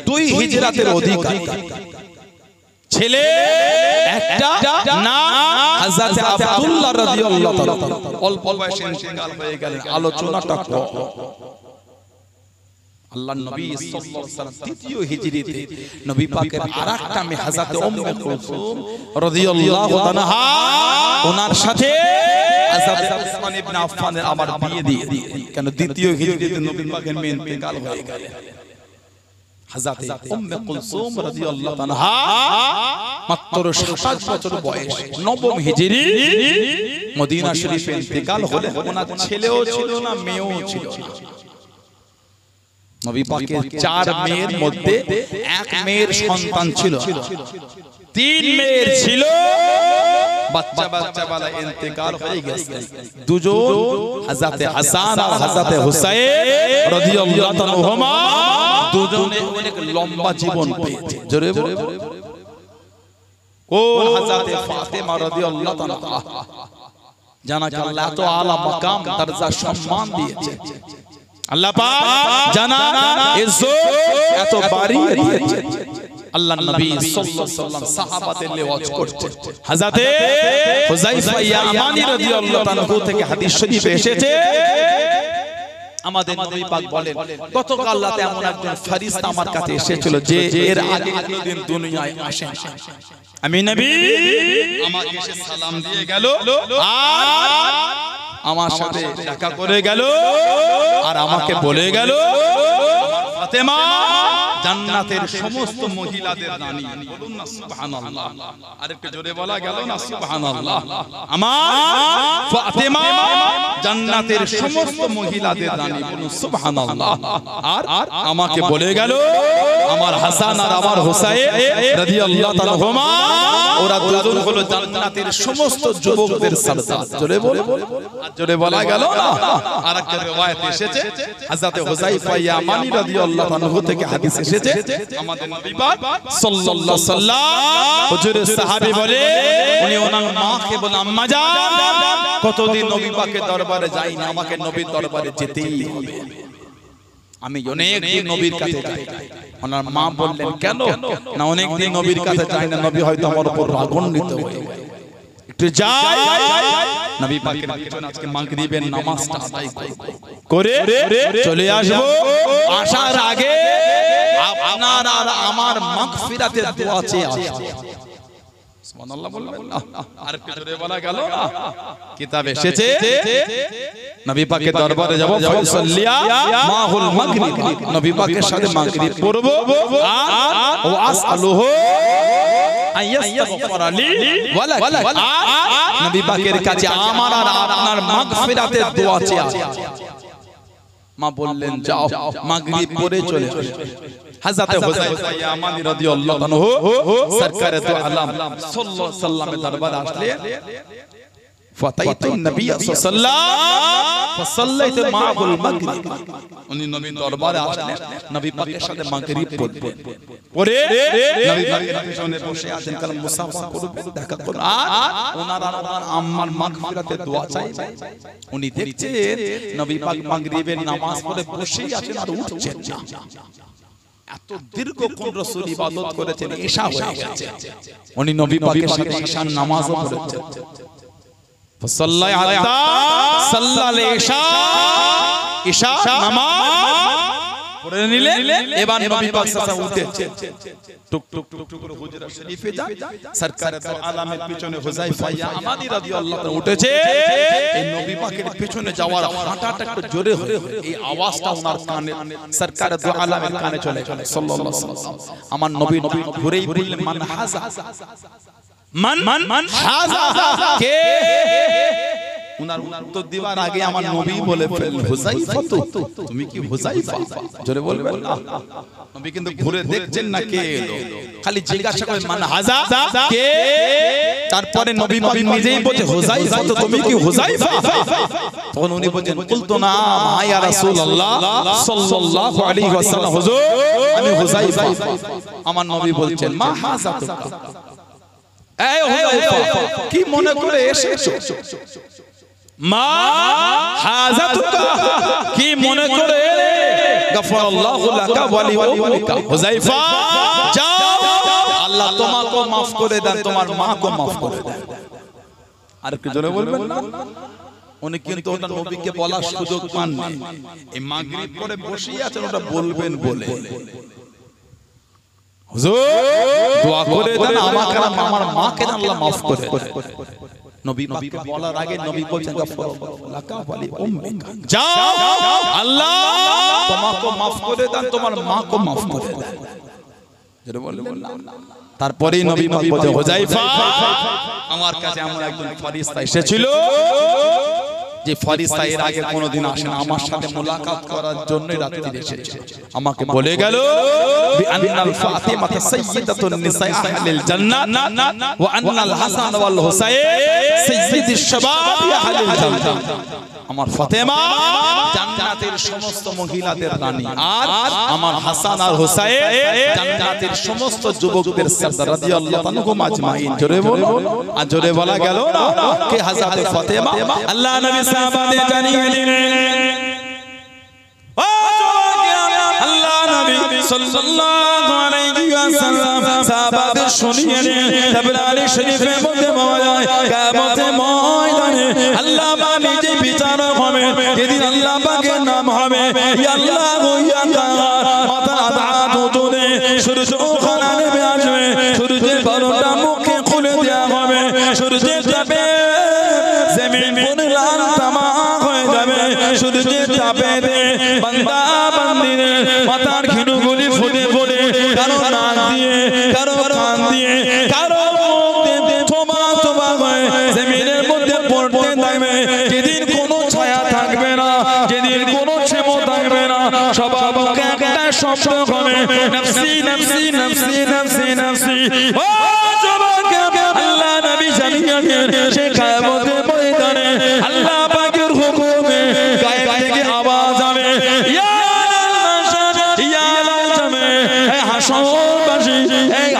দুই হিজরাতের অধিকারী ছেলে একটা না হযরত আব্দুল্লাহ রাদিয়াল্লাহু তাআলা অল্প বয়সে ইন্তেকাল হয়ে গেলেন আলোচনাটা আল্লাহর নবী সাল্লাল্লাহু আলাইহি ওয়াসাল্লাম তৃতীয় হিজরিতে নবী পাকের আরেকটা মেয়ে হযরত উম্মে কুলসুম রাদিয়াল্লাহু তাআলা ওনার সাথে হযরত উসমান ইবনে আফফানের আবার বিয়ে দিয়ে কেন দ্বিতীয় হিজরিতে নবী পাকের মেয়ে ইন্তেকাল হয়ে গেলেন হযরত উম্মে কুলসুম রাদিয়াল্লাহু তাআলা মাত্র 27 বছর বয়স নবম হিজরি মদিনা শরীফে ইন্তেকাল হলেন ওনার ছেলেও ছিল না মেয়েও ছিল না নবী পাকের চার মেয়ের মধ্যে এক মেয়ের সন্তান ছিল তিন মেয়ের ছিল বাচ্চা বাচ্চা वाला ইন্তেকাল হয়ে গেছে দুজন হযরত হাসান আর হযরত হুসাইন রাদিয়াল্লাহু তাআলা আনহুমা দুজনে অনেক লম্বা জীবন পেয়েছে জোরে বলে কোন হযরত ফাতেমা রাদিয়াল্লাহু তাআলা জানাকে আল্লাহ তো আলা মাকাম দরজা সম্মান দিয়েছে আল্লাহ পাক জানা ইজ্জত এত বাড়িয়ে দিয়েছে আল্লাহর নবী সাল্লাল্লাহু আলাইহি ওয়াসাল্লাম সাহাবাদের লিওয়াজ করতে হযরত হুযায়ফা ইয়ামানি রাদিয়াল্লাহু তাআলা থেকে হাদিস শরীফে এসেছে আমাদের নবী পাক বলেন গতকাল রাতে এমন একজন ফেরেশতা আমার কাছে এসেছিল যে এর আগে কোনদিন দুনিয়ায় আসেন আমি নবী আমাকে এসে সালাম দিয়ে গেল আর আমার সাথে দেখা করে গেল আর আমাকে বলে গেল ফাতেমা জান্নাতের সমস্ত মহিলাদের রানী বলুন না সুবহানাল্লাহ আরেকটু জোরে বলা গেল না সুবহানাল্লাহ আমার ফাতেমা জান্নাতের সমস্ত মহিলাদের রানী, বলুন সুবহানাল্লাহ। আর আমাকে বলে গেল আমার হাসান আর আমার হুসাইন রাদিয়াল্লাহু তাআলা হুমা, ওরা দুজন হলো জান্নাতের সমস্ত যুবকদের সরদার। জোরে বল, জোরে বলা গেল না। আরেকটা riwayat এসেছে হযরত হুযায়ফা ইয়ামানি রাদিয়াল্লাহু আনহু থেকে হাদিস এসেছে, আমাদের নবী পাক সাল্লাল্লাহু আলাইহি সাল্লাম হুজুরের সাহাবী বলে, উনি ওনার মাকে বলে আম্মা জান, কতদিন নবী পাকের দরবারে যাই না, আমাকে নবীর দরবারে যেতেই হবে। আমি অনেক দিন নবীর কাছে যাই। ওনার মা বললেন কেন? না অনেক দিন নবীর কাছে যাই না, নবী হয়তো আমার উপর রাগান্বিত হয়ে যাবে, একটু যাই নবী পাকের পিছনে আজকে মাগরিবের নামাজটা আদায় করে চলে আসব। আসার আগে আপনার আর আমার মাগফিরাতের দোয়া চেয়ে আসব। সুবহানাল্লাহ বলবেন না? আর পিছনে বলা গেল না, কিতাবে এসেছে নবী পাকের দরবারে যাব, ফাসাল্লিয়া মাহুল মাগরিব, নবী পাকের সাথে মাগরিব পড়ব, আর ওয়াসআলুহু আইয়াসতাগফিরা লি ওয়া লাক, নবী পাকের কাছে আমার আর আপনার মাগফিরাতের দোয়া চেয়ে আসব। মা বললেন যাও, মাগরিব পড়ে চলে আসো। হযরত হুযায়ফা ইয়ামানি রাদিয়াল্লাহু আনহু সরকারে দু আলম সাল্লাল্লাহু আলাইহি সাল্লামের দরবারে আসলে, ফাতাইতু নবী সাল্লাল্লাহু ফাসাল্লাইতু মা'হুল মাগরিব, উনি নবীর দরবারে আসলেন, নবী পাকের সাথে মাগরিব পড়বেন, পড়ে নবী পাকের পিছনে বসে আছেন, কালাম মুসাফা করবেন, দেখা করবেন, আর ওনার আম্মার মাগফিরাতের দোয়া চাইবেন। উনি দেখছেন নবী পাক মাগরিবের নামাজ পড়ে বসেই আছেন আর উঠছেন না। এত দীর্ঘক্ষণ রাসূল ইবাদত করেছেন, ঈশা হয়ে গেছে, উনি নবী পাকের সাথে ঈশার নামাজও পড়েছেন। ফাসাল্লাই হাত্তা সাল্লাল ঈশা, ঈশা নামাজ পড়ে নিলেন। এবার নবী পাক সাল্লাল্লাহু উঠেছে, টুক টুক টুক টুক করে হুজরা শরীফে যায়, সরকারে দু আলমের পিছনে হুযায়ফা ইয়ামানি রাদিয়াল্লাহু তাআলা উঠেছে। এই নবী পাকের পিছনে যাওয়ার হাঁটাটা একটু জোরে হয়ে এই আওয়াজটা ওনার কানে, সরকারে দু আলমের কানে চলে গেল সাল্লাল্লাহু আলাইহি ওয়াসাল্লাম। আমার নবী ঘুরেই বললেন মান হাযা, মান হাযা কে? উনার উত্তর দেওয়ার আগে আমার নবী বলে ফেললেন হুযায়ফা, তুমি কি হুযায়ফা? জোরে বলবেন না। নবী কিন্তু ঘুরে দেখছেন না কে এলো, খালি জিজ্ঞাসা করেন মান হাযা কে? তারপরে নবী পাক নিজেই বলে হুযায়ফা, তুমি কি হুযায়ফা? তখন উনি বলেন কুলতু না ইয়া রাসূলুল্লাহ সাল্লাল্লাহু আলাইহি ওয়াসাল্লাম, হুজুর আমি হুযায়ফা। আমার নবী বলছেন মা হাযা, এই হুযায়ফা কি মনে করে এসেছো? মা হাযাতুকা, কি মনে করে? গফরাল্লাহু লাকা ওয়া লিউম্মিকা, হুযায়ফা যাও, আল্লাহ তোমাকে maaf করে দেন, তোমার মাকে maaf করে দেন। আর কি জোরে বলবেন না? উনি কিন্তু ওটা নবীকে বলার সুযোগ পাননি, এই মাগরিব পরে বসেই আছেন, ওটা বলবেন বলে, হুজুর দোয়া করে দেন আমাকে আর আমার মাকে আল্লাহ maaf করে দেন। নবী পাককে বলার আগে নবী বলেন গফরাল্লাহু লাকা ওয়া লিউম্মিকা, যাও আল্লাহ তোমাকে maaf করে দেন, তোমার মাকে maaf করে দেন। যেটা বললেন না, তারপরেই নবী পাক বলেন হুযায়ফা আমার কাছে এমন একজন ফেরেশতা এসেছিল, যে ফেরেশতা এর আগে কোনোদিন আসেন, আমার সাথে মুলাকাত করার জন্য রাত্রি এসেছে। আমাকে বলে গেল বিআন্নাল ফাতিমা সাইয়্যিদাতুন নিসাই আহলিল জান্নাহ ওয়া আন্নাল হাসান ওয়াল হুসাইন সাইয়্যিদুশ শাবাবি আহলিল জান্নাহ, আমার ফাতেমা জান্নাতের সমস্ত মহিলাদের রানী, আর আমার হাসান আর হুসাইন জান্নাতের সমস্ত যুবকদের সরদার রাদিয়াল্লাহু আনহুম আজমাইন। জোরে বলো, আর জোরে বলা গেল না কে হযরত ফাতেমা? আল্লাহ নবী সাহাবাদের জানিয়ে দিলেন, ও আল্লাহ নবী সাল্লাল্লাহু আলাইহি ওয়াসাল্লাম সাহাবাদের শুনিয়ে দিলেন, তাবরানী শরীফের মধ্যে পাওয়া যায় কিয়ামতের ময়দানে আল্লাহ পাক নিজে বিচারক হবে, যেদিন আল্লাহ পাকের নাম হবে ইয়া আল্লাহু ইয়া কাহার, মাথা আযাদ তুলে সূর্য ওখানে নেমে আসবে, সূর্যের বারোটা মুখে খুলে দেওয়া হবে, সূর্যের তাপে জমিন পুরো লাল তামাক হয়ে যাবে, সূর্যের তাপে বান্দা বান্দিদের মাথার খিনুগুলি ফুটে পড়ে কারো নাক দিয়ে, কারো কান দিয়ে, কারো মুখ দিয়ে থোবা থোবা হয়ে জমিনের মধ্যে পড়তে থাকবে, যেদিন কোনো ছায়া নফসি নফসি নফসি নফসি নফসি ও যুবক আল্লাহ নবী জানিয়েছেন সে কিয়ামতের ময়দানে আল্লাহ পাকের হুকুমে গায়েব থেকে আওয়াজ হবে ইয়া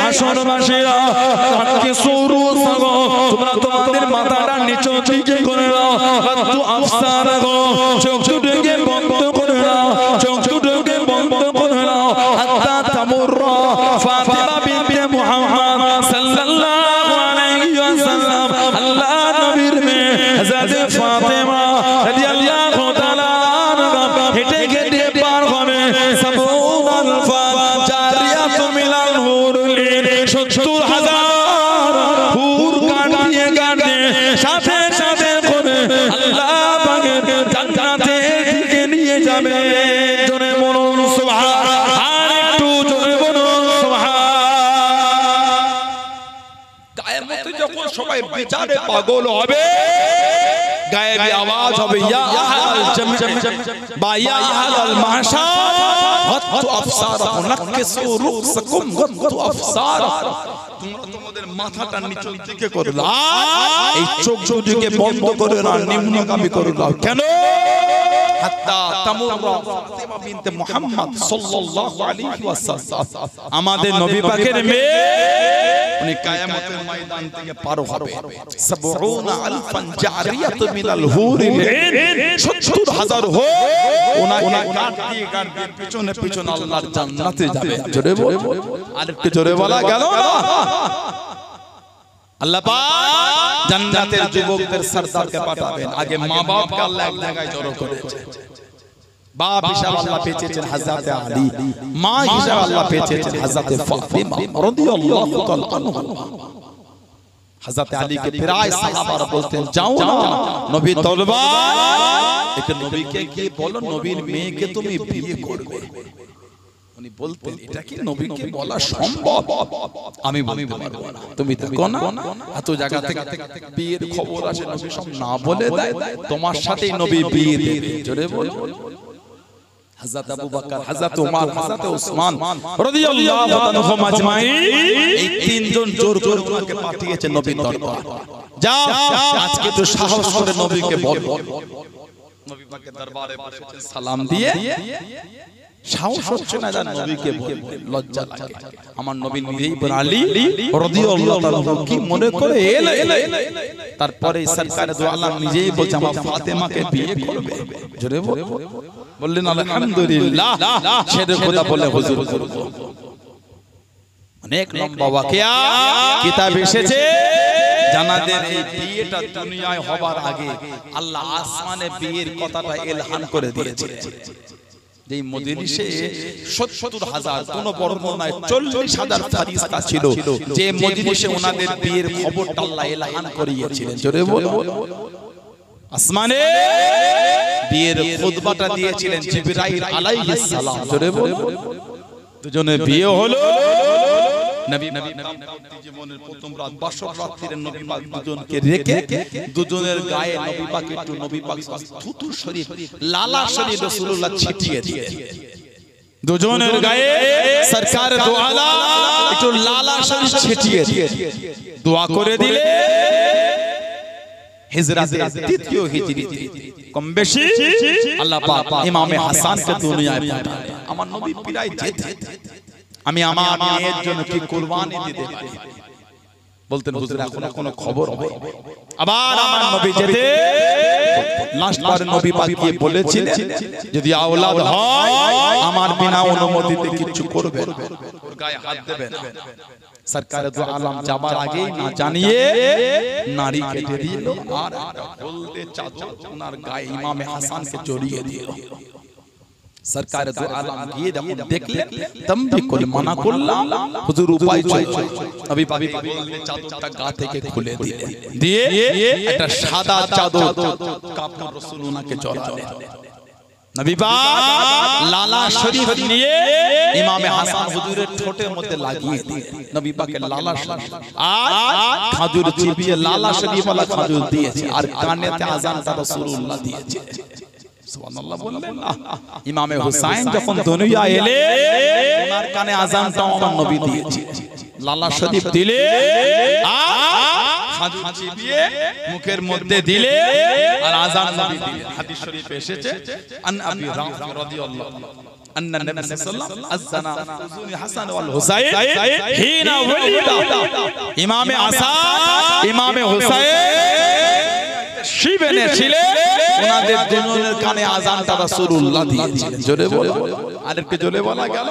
হাসরবাসীরা কানকে সরু সাগো তোমরা তোমাদের মাথাটা নিচু দিকে করে নাও একটু আফসার গো চোখ দুটোকে বন্ধ করে নাও চোখ দুটোকে বন্ধ করে নাও হাত্তা তামুররা ফাতিমা বিনতে মুহাম্মদ সাল্লাল্লাহু আলাইহি ওয়াসাল্লাম আল্লাহ নবীর মেয়ে হযরত ফাতিমা রাদিয়াল্লাহু তাআলা আনহা হেঁটে হেঁটে পার হবে সাবুন আলফা জারিয়াতু মিনাল হুরুলিন ৭০,০০০ হুর কাটিয়ে কাটিয়ে সাথে সাথে করে আল্লাহ পাকের জান্নাতের দিকে নিয়ে যাবে জোরে বলুন সুবহান আর একটু জোরে বলুন সুবহান কিয়ামতে যখন সবাই বিচারে পাগল হবে গায়েবী আওয়াজ হবে ইয়া আহলাল জান্নাত বা ইয়া আহলাল মাহশার গাত্তু আফসারাকুম নাকিসু রুকসাকুম গাত্তু আফসার তোমরা তোমাদের মাথাটা নিচের দিকে করে নাও এই চোখ দুটোকে বন্ধ করে নাও নিম্নগামী করে নাও কেন হাত্তা তামুররা ফাতিমা বিনতে মুহাম্মদ সাল্লাল্লাহু আলাইহি ওয়াসাল্লাম আমাদের নবী পাকের মেয়ে উনি কিয়ামতের ময়দান থেকে পার হবে ৭০,০০০ জারিয়াত মিনাল হুরিল ৭০,০০০ হো ওনাকে কাট দিয়ে পিছনে পিছনে আল্লাহর জান্নাতে যাবে জোরে বল আরেকটু জোরে বলা গেল না আল্লাহ পাক জান্নাতের যুবকদের সরদারকে পাঠাবেন আগে মা বাপকে আল্লাহ এক জায়গায় জড়ো করেছে বাপ হিসাবে আল্লাহ পেয়েছেন হযরত আলী মা হিসাবে আল্লাহ পেয়েছেন হযরত ফাতিমা রাদিয়াল্লাহু তাআলা আনহা হযরত আলীকে প্রায় সাহাবারা বলতেন যাও না নবী তলবার এটা নবীকে গিয়ে বলো নবীর মেয়েকে তুমি বিয়ে করবে উনি বলতেন এটা কি নবীকে বলা সম্ভব আমি বলতে পারবো না তুমি দেখো না এত জায়গা থেকে বিয়ের খবর আসে নবী সব না বলে দেয় তোমার সাথেই নবী বিয়ে দেবে জোরে বল হযরত আবু বকর হযরত ওমর হযরত ওসমান রাদিয়াল্লাহু আনহুম আজমাইন এই তিনজন জোর করে ওনাকে পাঠিয়েছে নবীর দরবার যাও আজকে তো সাহস করে নবীকে বল নবী পাকের দরবারে বসেছেন সালাম দিয়ে সাহস হচ্ছে না জান নবীকে বলতে লজ্জা লাগে আমার নবী নিজেই বলেন আলী রাদিয়াল্লাহু তাআলা কি মনে করে এলে তারপরে সরকার দু আলম নিজেই বলছে আমার ফাতেমাকে বিয়ে করবে জোরে বললেন আলহামদুলিল্লাহ ছেড়ে খোদা বলে হুজুর করব অনেক লম্বা ওয়াকিয়া কিতাব এসেছে জানাদের এই বিয়েটা দুনিয়ায় হবার আগে আল্লাহ আসমানে বিয়ের কথাটা ইলহাম করে দিয়েছিলেন যেই মজলিসে ৭০,০০০ কোন বর্ণনায় ৪০,০০০ ফেরেশতা ছিল যে মজলিসে ওনাদের বিয়ের খবরটা আল্লাহ ইলহাম করিয়েছিলেন জোরে বলো আসমানে বিয়ের খুতবাটা দিয়েছিলেন জিবরাইল আলাইহিস সালাম জোরে বলো দুজনে বিয়ে হলো নবী জীবনের প্রথম রাত বাসর রাত্রির নবী পাক দুজনকে রেখে দুজনের গায়ে নবী পাক একটু নবী পাক থুতু শরীফ লালা শরীফ রাসূলুল্লাহ ছিটিয়ে দিয়েছে দুজনের গায়ে সরকার দু আলা একটু লালা শরীফ ছিটিয়ে দিয়ে দোয়া করে দিলে হিজরাতের দ্বিতীয় হিজরিতে কম বেশি আল্লাহ পাক ইমামে হাসানকে দুনিয়ায় পাঠালেন আমার নবী প্রায় যেতে আমি আমার মেয়ের জন্য কি কুরবানি দিতে পারি বলতেন হুজুর এখনো কোনো খবর হবে আবার আমার নবী যেতে লাস্ট বার নবী পাক গিয়ে বলেছিলেন যদি আওলাদ হয় আমার বিনা অনুমতিতে কিছু করবে না ওর গায়ে হাত দেবে না সরকার দু আলম যাবার আগে না জানিয়ে নারী কেটে দিল আর একটা হলদে চাদর ওনার গায়ে ইমামে হাসানকে জড়িয়ে দিল সরকার দু আলম গিয়ে যখন দেখলেন তমবি করে মানা করলাম হুজুর উপায় চাইছে নবী পাক বললেন চাদরটা গা থেকে খুলে দিলেন দিয়ে একটা সাদা চাদর কাপড় রাসূল ওনাকে জড়ালেন নবী পাক লালা শরীফ নিয়ে ইমামে হাসান হুজুরের ঠোঁটের মধ্যে লাগিয়ে দিলেন নবী পাকের লালা শরীফ আর খাজুর চিবিয়ে লালা শরীফ वाला খাজুর দিয়েছে আর কানেতে আযানটা রাসূলুল্লাহ দিয়েছে সুবহানাল্লাহ বললেন না। ইমামে হুসাইন যখন দুনিয়া এলে ওনার কানে আযানটাও আমার নবী দিয়েছে। লালা শরীফ দিলে আর খাঁজি দিয়ে মুখের মধ্যে দিলে আর আযান নবী দিলে। হাদিস শরীফে এসেছে আন আবি রাফি রাদিয়াল্লাহু أن النبي صلى الله عليه وسلم أذن أذن حسن والحسين حين ولد إمام حسن إمام حسين শিবেনে ছিলেন ওনাদের দুজনের কানে আযানটা রাসূলুল্লাহ দিয়েছিলেন। জোরে বলো, আরেকটু জোরে বলা গেল।